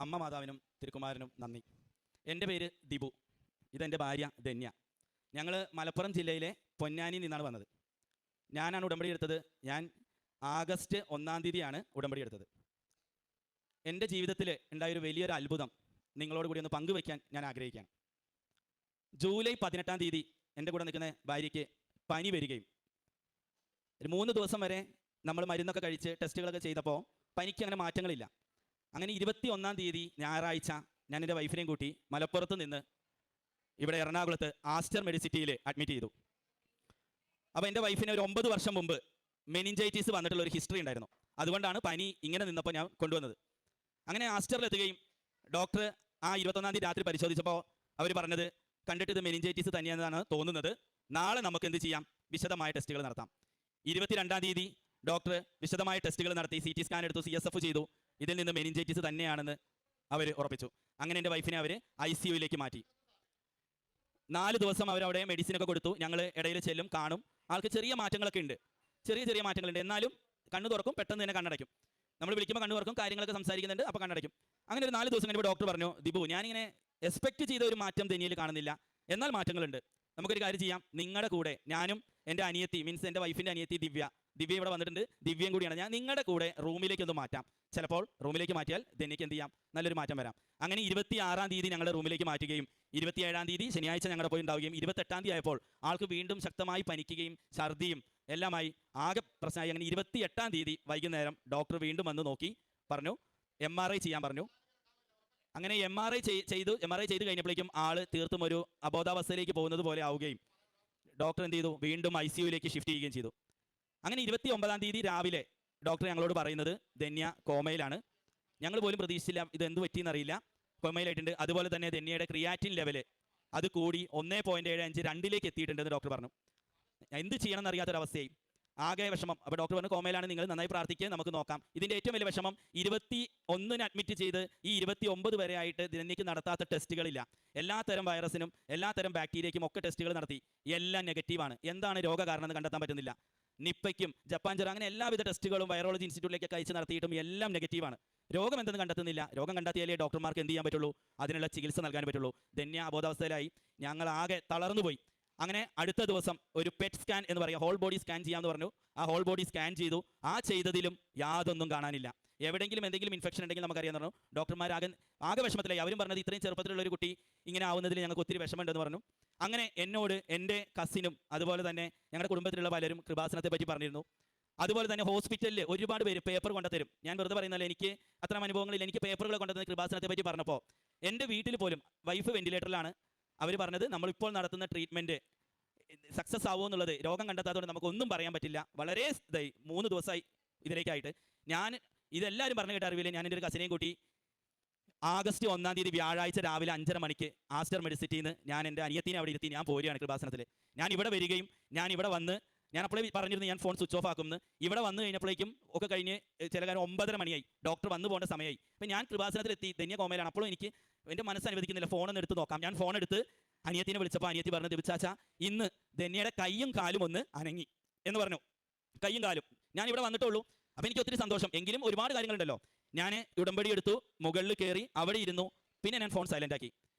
അമ്മ മാതാവിനും തിരുക്കുമാരനും നന്ദി. എൻ്റെ പേര് ദിബു, ഇതെൻ്റെ ഭാര്യ ധന്യ. ഞങ്ങൾ മലപ്പുറം ജില്ലയിലെ പൊന്നാനിയിൽ നിന്നാണ് വന്നത്. ഞാനാണ് ഉടമ്പടി എടുത്തത്. ഞാൻ ആഗസ്റ്റ് 1-ാം തീയതിയാണ് ഉടമ്പടി എടുത്തത്. എൻ്റെ ജീവിതത്തിൽ ഉണ്ടായൊരു വലിയൊരു അത്ഭുതം നിങ്ങളോട് കൂടി ഒന്ന് പങ്കുവയ്ക്കാൻ ഞാൻ ആഗ്രഹിക്കുകയാണ്. ജൂലൈ 18-ാം തീയതി എൻ്റെ കൂടെ നിൽക്കുന്ന ഭാര്യയ്ക്ക് പനി വരികയും 3 ദിവസം വരെ നമ്മൾ മരുന്നൊക്കെ കഴിച്ച് ടെസ്റ്റുകളൊക്കെ ചെയ്തപ്പോൾ പനിക്ക് അങ്ങനെ മാറ്റങ്ങളില്ല. അങ്ങനെ 21-ാം തീയതി ഞായറാഴ്ച ഞാൻ എൻ്റെ വൈഫിനെയും കൂട്ടി മലപ്പുറത്ത് നിന്ന് ഇവിടെ എറണാകുളത്ത് ആസ്റ്റർ മെഡിസിറ്റിയിൽ അഡ്മിറ്റ് ചെയ്തു. അപ്പോൾ എൻ്റെ വൈഫിന് ഒരു 9 വർഷം മുമ്പ് മെനിഞ്ചൈറ്റിസ് വന്നിട്ടുള്ള ഒരു ഹിസ്റ്ററി ഉണ്ടായിരുന്നു. അതുകൊണ്ടാണ് പനി ഇങ്ങനെ നിന്നപ്പോൾ ഞാൻ കൊണ്ടുവന്നത്. അങ്ങനെ ആസ്റ്ററിലെത്തുകയും ഡോക്ടർ ആ 21-ാം തീയതി രാത്രി പരിശോധിച്ചപ്പോൾ അവർ പറഞ്ഞത്, കണ്ടിട്ട് ഇത് മെനിഞ്ചൈറ്റിസ് തന്നെയാണെന്നാണ് തോന്നുന്നത്, നാളെ നമുക്ക് എന്ത് ചെയ്യാം, വിശദമായ ടെസ്റ്റുകൾ നടത്താം. 22-ാം തീയതി ഡോക്ടർ വിശദമായ ടെസ്റ്റുകൾ നടത്തി, CT സ്കാൻ എടുത്തു, CSF ചെയ്തു. ഇതിൽ നിന്ന് മെനിഞ്ചൈറ്റിസ് തന്നെയാണെന്ന് അവർ ഉറപ്പിച്ചു. അങ്ങനെ എൻ്റെ വൈഫിനെ അവർ ICUയിലേക്ക് മാറ്റി. 4 ദിവസം അവരവിടെ മെഡിസിനൊക്കെ കൊടുത്തു. ഞങ്ങൾ ഇടയിൽ ചെല്ലും, കാണും. ആൾക്ക് ചെറിയ മാറ്റങ്ങളൊക്കെ ഉണ്ട്, ചെറിയ മാറ്റങ്ങളുണ്ട്. എന്നാലും കണ്ണ് തുറക്കും, പെട്ടെന്ന് തന്നെ കണ്ണടയ്ക്കും. നമ്മൾ വിളിക്കുമ്പോൾ കണ്ണ് തുറക്കും, കാര്യങ്ങളൊക്കെ സംസാരിക്കുന്നുണ്ട്, അപ്പോൾ കണ്ണടയ്ക്കും. അങ്ങനെ ഒരു 4 ദിവസം കഴിഞ്ഞപ്പോൾ ഡോക്ടർ പറഞ്ഞു, ദിബു, ഞാനിങ്ങനെ എക്സ്പെക്ട് ചെയ്ത ഒരു മാറ്റം ധന്യയിൽ കാണുന്നില്ല, എന്നാൽ മാറ്റങ്ങളുണ്ട്. നമുക്കൊരു കാര്യം ചെയ്യാം, നിങ്ങളുടെ കൂടെ ഞാനും എൻ്റെ അനിയത്തി, മീൻസ് എൻ്റെ വൈഫിൻ്റെ അനിയത്തി ദിവ്യ ഇവിടെ വന്നിട്ടുണ്ട്, ദിവ്യയും കൂടിയാണ്, ഞാൻ നിങ്ങളുടെ കൂടെ റൂമിലേക്ക് ഒന്ന് മാറ്റാം. ചിലപ്പോൾ റൂമിലേക്ക് മാറ്റിയാൽ ധന്യയ്ക്ക് എന്ത് ചെയ്യാം, നല്ലൊരു മാറ്റം വരാം. അങ്ങനെ 26-ാം തീയതി ഞങ്ങളുടെ റൂമിലേക്ക് മാറ്റുകയും 27-ാം തീയതി ശനിയാഴ്ച ഞങ്ങളുടെ പോയി ഉണ്ടാവുകയും 28-ാം തീയതി ആയപ്പോൾ ആൾക്ക് വീണ്ടും ശക്തമായി പനിക്കുകയും ഛർദിയും എല്ലാമായി ആകെ പ്രശ്നമായി. അങ്ങനെ 28-ാം തീയതി വൈകുന്നേരം ഡോക്ടർ വീണ്ടും വന്ന് നോക്കി, പറഞ്ഞു MRI ചെയ്യാൻ പറഞ്ഞു. അങ്ങനെ MRI ചെയ്ത് കഴിഞ്ഞപ്പോഴേക്കും ആള് തീർത്തും ഒരു അബോധാവസ്ഥയിലേക്ക് പോകുന്നത് പോലെ ആവുകയും ഡോക്ടർ എന്ത് ചെയ്തു, വീണ്ടും ICUയിലേക്ക് ഷിഫ്റ്റ് ചെയ്യുകയും ചെയ്തു. അങ്ങനെ 29-ാം തീയതി രാവിലെ ഡോക്ടർ ഞങ്ങളോട് പറയുന്നത് ധന്യ കോമയിലാണ്. ഞങ്ങൾ പോലും പ്രതീക്ഷിച്ചില്ല, ഇത് എന്ത് പറ്റിയെന്നറിയില്ല, കോമയിലായിട്ടുണ്ട്. അതുപോലെ തന്നെ ധന്യയുടെ ക്രിയാറ്റിൻ ലെവല് അത് കൂടി 1.75 2ലേക്ക് എത്തിയിട്ടുണ്ടെന്ന് ഡോക്ടർ പറഞ്ഞു. എന്ത് ചെയ്യണം എന്നറിയാത്തൊരവസ്ഥയായി, ആകെ വിഷമം. അപ്പോൾ ഡോക്ടർ പറഞ്ഞു, കോമയിലാണ്, നിങ്ങൾ നന്നായി പ്രാർത്ഥിക്കുക, നമുക്ക് നോക്കാം. ഇതിൻ്റെ ഏറ്റവും വലിയ വിഷമം 21-ന് അഡ്മിറ്റ് ചെയ്ത് ഈ 29 വരെ ആയിട്ട് ധന്യയ്ക്ക് നടത്താത്ത ടെസ്റ്റുകളില്ല. എല്ലാത്തരം വൈറസിനും എല്ലാത്തരം ബാക്ടീരിയയ്ക്കും ഒക്കെ ടെസ്റ്റുകൾ നടത്തി, എല്ലാം നെഗറ്റീവാണ്. എന്താണ് രോഗകാരണം എന്ന് കണ്ടെത്താൻ പറ്റുന്നില്ല. നിപ്പയ്ക്കും ജപ്പാൻ ജ്വരം അങ്ങനെ എല്ലാവിധ ടെസ്റ്റുകളും വൈറോളജി ഇൻസ്റ്റിറ്റ്യൂട്ടിലേക്ക് അയച്ച് നടത്തിയിട്ടും എല്ലാം നെഗറ്റീവാണ്. രോഗം എന്തെന്ന് കണ്ടെത്തുന്നില്ല. രോഗം കണ്ടെത്തിയാലേ ഡോക്ടർമാർക്ക് എന്ത് ചെയ്യാൻ പറ്റുള്ളൂ, അതിനുള്ള ചികിത്സ നൽകാൻ പറ്റുള്ളൂ. ധന്യ അബോധാവസ്ഥയിലായി, ഞങ്ങൾ ആകെ തളർന്നുപോയി. അങ്ങനെ അടുത്ത ദിവസം ഒരു പെറ്റ് സ്കാൻ എന്ന് പറയുക, ഹോൾ ബോഡി സ്കാൻ ചെയ്യാമെന്ന് പറഞ്ഞു. ആ ഹോൾ ബോഡി സ്കാൻ ചെയ്തു. ആ ചെയ്തതിലും യാതൊന്നും കാണാനില്ല. എവിടെയെങ്കിലും എന്തെങ്കിലും ഇൻഫെക്ഷൻ ഉണ്ടെങ്കിൽ നമുക്കറിയാമെന്ന് പറഞ്ഞു. ഡോക്ടർമാർ ആകെ വിഷമത്തിലായി. അവരും പറഞ്ഞത്, ഇത്രയും ചെറുപ്പത്തിലുള്ള ഒരു കുട്ടി ഇങ്ങനെ ആവുന്നതിൽ ഞങ്ങൾക്ക് ഒത്തിരി വിഷമമുണ്ടെന്ന് പറഞ്ഞു. അങ്ങനെ എന്നോട് എൻ്റെ കസിനും അതുപോലെ തന്നെ ഞങ്ങളുടെ കുടുംബത്തിലുള്ള പലരും കൃപാസനത്തെ പറ്റി പറഞ്ഞിരുന്നു. അതുപോലെ തന്നെ ഹോസ്പിറ്റലിൽ ഒരുപാട് പേര് പേപ്പർ കൊണ്ടുതരും. ഞാൻ വെറുതെ പറയുന്നതല്ല, എനിക്ക് അത്തരം അനുഭവങ്ങളിൽ എനിക്ക് പേപ്പറുകൾ കൊണ്ടുതന്ന കൃപാസനത്തെ പറ്റി പറഞ്ഞപ്പോൾ എൻ്റെ വീട്ടിൽ പോലും വൈഫ് വെന്റിലേറ്ററിലാണ്. അവർ പറഞ്ഞത്, നമ്മളിപ്പോൾ നടത്തുന്ന ട്രീറ്റ്മെൻറ്റ് സക്സസ് ആവുമോ എന്നുള്ളത് രോഗം കണ്ടെത്താത്തതുകൊണ്ട് നമുക്കൊന്നും പറയാൻ പറ്റില്ല. വളരെ 3 ദിവസമായി ഇതിലേക്കായിട്ട്. ഞാൻ ഇതെല്ലാവരും പറഞ്ഞു കേട്ട അറിവില്ല. ഞാൻ എൻ്റെ ഒരു കസിനെയും കൂട്ടി ആഗസ്റ്റ് 1-ാം തീയതി വ്യാഴാഴ്ച രാവിലെ 5:30 മണിക്ക് ആസ്റ്റർ മെഡിസിറ്റിയിൽ നിന്ന് ഞാൻ എൻ്റെ അനിയത്തിനെ അവിടെ ഇരുത്തി ഞാൻ പോരുകയാണ് കൃപാസനത്തിൽ. ഞാൻ ഇവിടെ വരികയും ഞാൻ ഇവിടെ വന്ന്, ഞാൻ അപ്പോഴേ പറഞ്ഞിരുന്നു ഞാൻ ഫോൺ സ്വിച്ച് ഓഫ് ആക്കുമെന്ന്. ഇവിടെ വന്നു കഴിഞ്ഞപ്പോഴേക്കും ഒക്കെ കഴിഞ്ഞ് ചില കാര്യം 9:30 മണിയായി. ഡോക്ടർ വന്നു പോകേണ്ട സമയമായി. അപ്പം ഞാൻ കൃപാസനത്തിലെത്തി, ധന്യ കോമയിലാണ്. അപ്പോഴും എനിക്ക് എൻ്റെ മനസ്സ് അനുവദിക്കുന്നില്ല, ഫോണൊന്ന് എടുത്ത് നോക്കാം. ഞാൻ ഫോൺ എടുത്ത് അനിയത്തിനെ വിളിച്ചപ്പോൾ അനിയത്തി പറഞ്ഞു, ദിബുച്ചാച്ച, ഇന്ന് ധന്യയുടെ കൈയും കാലും ഒന്ന് അനങ്ങി എന്ന് പറഞ്ഞു. കൈയും കാലും. ഞാൻ ഇവിടെ വന്നിട്ടുള്ളൂ. അപ്പം എനിക്ക് ഒത്തിരി സന്തോഷം. എങ്കിലും ഒരുപാട് കാര്യങ്ങളുണ്ടല്ലോ. ഞാൻ ഉടമ്പടി എടുത്തു, മുകളിൽ കയറി, അവിടെ ഇരുന്നു. പിന്നെ ഞാൻ ഫോൺ സൈലൻ്റ് ആക്കി.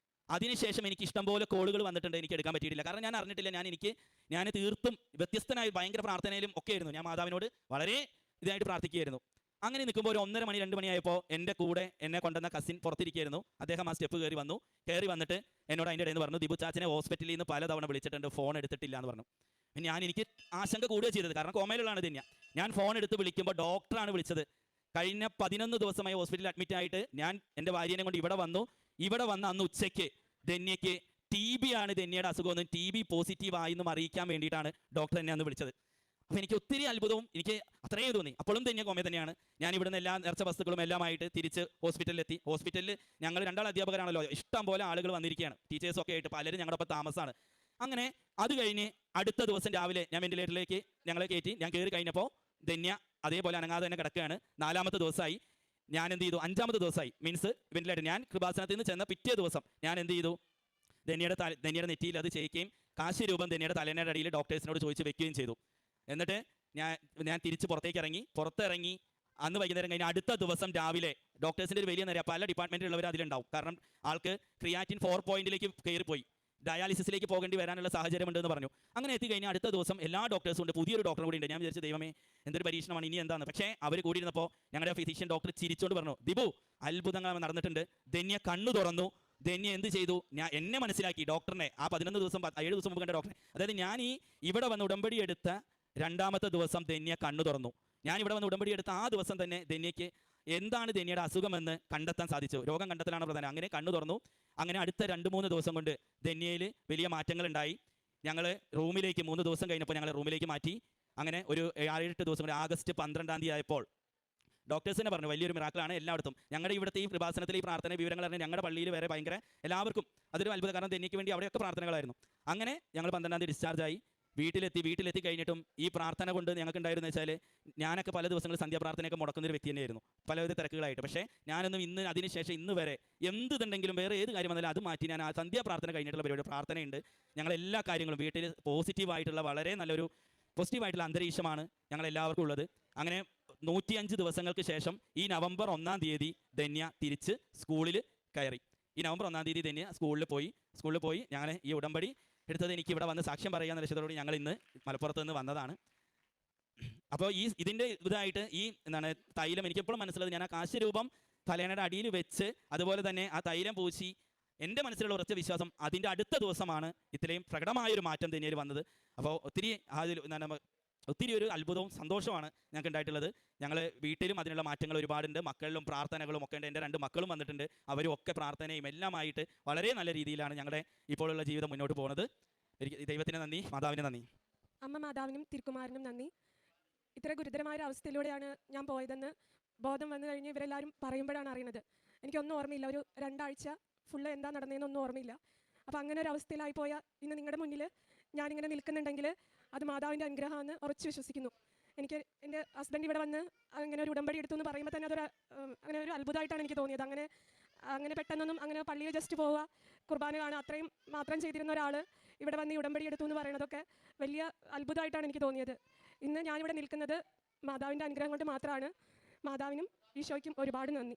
അതിനുശേഷം എനിക്ക് ഇഷ്ടംപോലെ കോളുകൾ വന്നിട്ടുണ്ട്, എനിക്ക് എടുക്കാൻ പറ്റിയിട്ടില്ല. കാരണം ഞാൻ അറിഞ്ഞിട്ടില്ല. ഞാൻ തീർത്തും വ്യത്യസ്തനായി ഭയങ്കര പ്രാർത്ഥനയിലും ഒക്കെ ആയിരുന്നു. ഞാൻ മാതാവിനോട് വളരെ ഇതായിട്ട് പ്രാർത്ഥിക്കുകയായിരുന്നു. അങ്ങനെ നിൽക്കുമ്പോൾ ഒരു 1:30 മണി 2 മണിയായപ്പോൾ എൻ്റെ കൂടെ എന്നെ കൊണ്ടുവന്ന കസിൻ പുറത്തിരിക്കുകയായിരുന്നു. അദ്ദേഹം ആ സ്റ്റെപ്പ് കയറി വന്നിട്ട് എന്നോട് അതിൻ്റെ ഇടയിൽ നിന്ന് പറഞ്ഞു, ദിബു ചാച്ചനെ ഹോസ്പിറ്റലിൽ നിന്ന് പലതവണ വിളിച്ചിട്ടുണ്ട്, ഫോൺ എടുത്തിട്ടില്ല എന്ന് പറഞ്ഞു. എനിക്ക് ആശങ്ക കൂടുകയാണ് ചെയ്തത്, കാരണം കോമയിലുള്ളതാണ് ധന്യ. ഞാൻ ഫോൺ എടുത്ത് വിളിക്കുമ്പോൾ ഡോക്ടറാണ് വിളിച്ചത്. കഴിഞ്ഞ 11 ദിവസമായി ഹോസ്പിറ്റലിൽ അഡ്മിറ്റ് ആയിട്ട് ഞാൻ എൻ്റെ ഭാര്യനെ കൊണ്ട് ഇവിടെ വന്നു. ഇവിടെ വന്ന അന്ന് ഉച്ചയ്ക്ക് ധന്യയ്ക്ക് TB ആണ്, ധന്യയുടെ അസുഖമൊന്നും TB പോസിറ്റീവ് ആയെന്നും അറിയിക്കാൻ വേണ്ടിയിട്ടാണ് ഡോക്ടർ എന്നെ അന്ന് വിളിച്ചത്. അപ്പോൾ എനിക്ക് ഒത്തിരി അത്ഭുതവും എനിക്ക് അത്രയും തോന്നി. അപ്പോഴും ധന്യ കോമ തന്നെയാണ്. ഞാൻ ഇവിടുന്ന് എല്ലാ നേർച്ച വസ്തുക്കളും എല്ലാമായിട്ട് തിരിച്ച് ഹോസ്പിറ്റലിലെത്തി. ഹോസ്പിറ്റലിൽ ഞങ്ങൾ 2 അധ്യാപകരാണല്ലോ, ഇഷ്ടം പോലെ ആളുകൾ വന്നിരിക്കുകയാണ്, ടീച്ചേഴ്സൊക്കെ ആയിട്ട് പലരും ഞങ്ങളുടെ ഒപ്പം താമസമാണ്. അങ്ങനെ അത് കഴിഞ്ഞ് അടുത്ത ദിവസം രാവിലെ ഞാൻ വെന്റിലേറ്ററിലേക്ക് ഞങ്ങളെ കയറ്റി. ഞാൻ കയറി കഴിഞ്ഞപ്പോൾ ധന്യ അതേപോലെ അനങ്ങാതെ തന്നെ കിടക്കുകയാണ്. 4-ാമത്തെ ദിവസമായി. ഞാൻ എന്ത് ചെയ്തു, 5-ാമത്തെ ദിവസമായി, മീൻസ് വെന്റിലേറ്റർ. ഞാൻ കൃപാസനത്തിൽ നിന്ന് ചെന്ന പിറ്റേ ദിവസം ഞാൻ എന്ത് ചെയ്തു, ധന്യയുടെ നെറ്റിയിൽ അത് ചെയ്യിക്കുകയും കാശി രൂപം ധന്യയുടെ തലേനയുടെ അടിയിൽ ഡോക്ടേഴ്സിനോട് ചോദിച്ച് വെക്കുകയും ചെയ്തു. എന്നിട്ട് ഞാൻ തിരിച്ച് പുറത്തിറങ്ങി. അന്ന് വൈകുന്നേരം കഴിഞ്ഞ് അടുത്ത ദിവസം രാവിലെ ഡോക്ടേഴ്സിൻ്റെ ഒരു വലിയ നിര പല ഡിപ്പാർട്ട്മെൻറ്റിലുള്ളവർ അതിലുണ്ടാവും. കാരണം ആൾക്ക് ക്രിയാറ്റിൻ 4 പോയിന്റിലേക്ക് കയറിപ്പോയി, ഡയാലിസിസിലേക്ക് പോകേണ്ടി വരാനുള്ള സാഹചര്യമുണ്ടെന്ന് പറഞ്ഞു. അങ്ങനെ എത്തിക്കഴിഞ്ഞാൽ അടുത്ത ദിവസം എല്ലാ ഡോക്ടേഴ്സും ഉണ്ട്, പുതിയൊരു ഡോക്ടറും കൂടി ഉണ്ട്. ഞാൻ വിചാരിച്ചു ദൈവമേ എന്തൊരു പരീക്ഷണമാണ് ഇനി എന്താണെന്ന്. പക്ഷേ അവർ കൂടിയിരുന്നപ്പോൾ ഞങ്ങളുടെ ഫിസിഷ്യൻ ഡോക്ടർ ചിരിച്ചുകൊണ്ട് പറഞ്ഞു, ദിബു അത്ഭുതങ്ങൾ നടന്നിട്ടുണ്ട്. ധന്യ കണ്ണു തുറന്നു. ധന്യ എന്ത് ചെയ്തു? എന്നെ മനസ്സിലാക്കി, ഡോക്ടറിനെ, ആ 11 ദിവസം 7 ദിവസം മുമ്പ് കണ്ട ഡോക്ടറെ. അതായത് ഞാൻ ഇവിടെ വന്ന് ഉടമ്പടി എടുത്ത 2ാമത്തെ ദിവസം ധന്യ കണ്ണു തുറന്നു. ഞാൻ ഇവിടെ വന്ന് ഉടമ്പടി എടുത്ത ആ ദിവസം തന്നെ ധന്യയ്ക്ക് എന്താണ് ധന്യയുടെ അസുഖമെന്ന് കണ്ടെത്താൻ സാധിച്ചു. രോഗം കണ്ടെത്തലാണ് പ്രധാനം. അങ്ങനെ കണ്ണു തുറന്നു. അങ്ങനെ അടുത്ത 2-3 ദിവസം കൊണ്ട് ധന്യയിൽ വലിയ മാറ്റങ്ങൾ ഉണ്ടായി. ഞങ്ങൾ റൂമിലേക്ക് 3 ദിവസം കഴിഞ്ഞപ്പോൾ ഞങ്ങൾ റൂമിലേക്ക് മാറ്റി. അങ്ങനെ ഒരു 7-8 ദിവസം കൂടി ആഗസ്റ്റ് 12-ാം തീയതി ആയപ്പോൾ ഡോക്ടേഴ്സ് തന്നെ പറഞ്ഞു വലിയൊരു മിറാക്കിളാണ് എല്ലായിടത്തും. ഞങ്ങളുടെ ഇവിടുത്തെ ഈ കൃപാസനത്തിലെ ഈ പ്രാർത്ഥന വിവരങ്ങൾ അറിഞ്ഞ് ഞങ്ങളുടെ പള്ളിയിൽ വരെ ഭയങ്കര എല്ലാവർക്കും അതൊരു അത്ഭുതം. കാരണം ധന്യയ്ക്ക് വേണ്ടി അവിടെയൊക്കെ പ്രാർത്ഥനകളായിരുന്നു. അങ്ങനെ ഞങ്ങൾ 12-ാം തീയതി ഡിസ്ചാർജായി. വീട്ടിലെത്തി കഴിഞ്ഞിട്ടും ഈ പ്രാർത്ഥന കൊണ്ട് ഞങ്ങൾക്ക് ഉണ്ടായിരുന്നു വെച്ചാൽ, ഞാനൊക്കെ പല ദിവസങ്ങളിൽ സന്ധ്യാപ്രാർത്ഥനയൊക്കെ മുടക്കുന്നൊരു വ്യക്തി തന്നെയായിരുന്നു, പലവിധ തിരക്കുകളായിട്ട്. പക്ഷേ ഞാനൊന്നും അതിനുശേഷം ഇന്ന് വരെ എന്തുണ്ടെങ്കിലും വേറെ ഏത് കാര്യം വന്നാലും അത് മാറ്റി ഞാൻ ആ സന്ധ്യാപ്രാർത്ഥന കഴിഞ്ഞിട്ടുള്ള പരിപാടി പ്രാർത്ഥനയുണ്ട്. ഞങ്ങൾ എല്ലാ കാര്യങ്ങളും വീട്ടിൽ പോസിറ്റീവായിട്ടുള്ള വളരെ നല്ലൊരു പോസിറ്റീവായിട്ടുള്ള അന്തരീക്ഷമാണ് ഞങ്ങളെല്ലാവർക്കും ഉള്ളത്. അങ്ങനെ 105 ദിവസങ്ങൾക്ക് ശേഷം ഈ നവംബർ 1-ാം തീയതി ധന്യ തിരിച്ച് സ്കൂളിൽ കയറി. ഈ നവംബർ 1-ാം തീയതി ധന്യ സ്കൂളിൽ പോയി ഞങ്ങൾ ഈ ഉടമ്പടി എടുത്തത് എനിക്ക് ഇവിടെ വന്ന് സാക്ഷ്യം പറയാമെന്ന ലക്ഷ്യത്തോടെ ഞങ്ങൾ ഇന്ന് മലപ്പുറത്ത് നിന്ന് വന്നതാണ്. അപ്പോൾ ഇതിൻ്റെ ഇതായിട്ട് എന്താണ് തൈലം എനിക്കെപ്പോഴും മനസ്സിലുള്ളത്, ഞാൻ ആ കാശരൂപം തലേണയുടെ അടിയിൽ വെച്ച് അതുപോലെ തന്നെ ആ തൈലം പൂശി എൻ്റെ മനസ്സിലുള്ള ഉറച്ച വിശ്വാസം അതിൻ്റെ അടുത്ത ദിവസമാണ് ഇത്രയും പ്രകടമായൊരു മാറ്റം ധന്യയിൽ വന്നത്. അപ്പോൾ ഒത്തിരി ഒരു അത്ഭുതവും സന്തോഷമാണ് ഞങ്ങൾക്ക് ഉണ്ടായിട്ടുള്ളത്. ഞങ്ങൾ വീട്ടിലും അതിനുള്ള മാറ്റങ്ങൾ ഒരുപാടുണ്ട്, മക്കളിലും പ്രാർത്ഥനകളും ഒക്കെ ഉണ്ട്. എൻ്റെ 2 മക്കളും വന്നിട്ടുണ്ട്, അവരും ഒക്കെ പ്രാർത്ഥനയും എല്ലാമായിട്ട് വളരെ നല്ല രീതിയിലാണ് ഞങ്ങളുടെ ഇപ്പോഴുള്ള ജീവിതം മുന്നോട്ട് പോകുന്നത്. ദൈവത്തിന് നന്ദി, മാതാവിന് നന്ദി. അമ്മ മാതാവിനും തിരുക്കുമാരനും നന്ദി. ഇത്ര ഗുരുതരമായ ഒരു അവസ്ഥയിലൂടെയാണ് ഞാൻ പോയതെന്ന് ബോധം വന്നു കഴിഞ്ഞ് ഇവരെല്ലാവരും പറയുമ്പോഴാണ് അറിയുന്നത്. എനിക്കൊന്നും ഓർമ്മയില്ല, ഒരു 2 ആഴ്ച ഫുള്ള് എന്താ നടന്നതെന്നൊന്നും ഓർമ്മയില്ല. അപ്പോൾ അങ്ങനെ ഒരു അവസ്ഥയിലായി പോയ ഇന്ന് നിങ്ങളുടെ മുന്നിൽ ഞാനിങ്ങനെ നിൽക്കുന്നുണ്ടെങ്കിൽ അത് മാതാവിൻ്റെ അനുഗ്രഹമാണെന്ന് ഉറച്ചു വിശ്വസിക്കുന്നു. എനിക്ക് എൻ്റെ ഹസ്ബൻഡ് ഇവിടെ വന്ന് അങ്ങനെ ഒരു ഉടമ്പടി എടുത്തു എന്ന് പറയുമ്പോൾ തന്നെ അങ്ങനെ ഒരു അത്ഭുതമായിട്ടാണ് എനിക്ക് തോന്നിയത്. അങ്ങനെ പെട്ടെന്നൊന്നും അങ്ങനെ പള്ളിയിൽ ജസ്റ്റ് പോവുക, കുർബാന കാണുക, അത്രയും മാത്രം ചെയ്തിരുന്ന ഒരാൾ ഇവിടെ വന്ന് ഈ ഉടമ്പടി എടുത്തു എന്ന് പറയുന്നതൊക്കെ വലിയ അത്ഭുതമായിട്ടാണ് എനിക്ക് തോന്നിയത്. ഇന്ന് ഞാനിവിടെ നിൽക്കുന്നത് മാതാവിൻ്റെ അനുഗ്രഹം കൊണ്ട് മാത്രമാണ്. മാതാവിനും ഈശോയ്ക്കും ഒരുപാട് നന്ദി.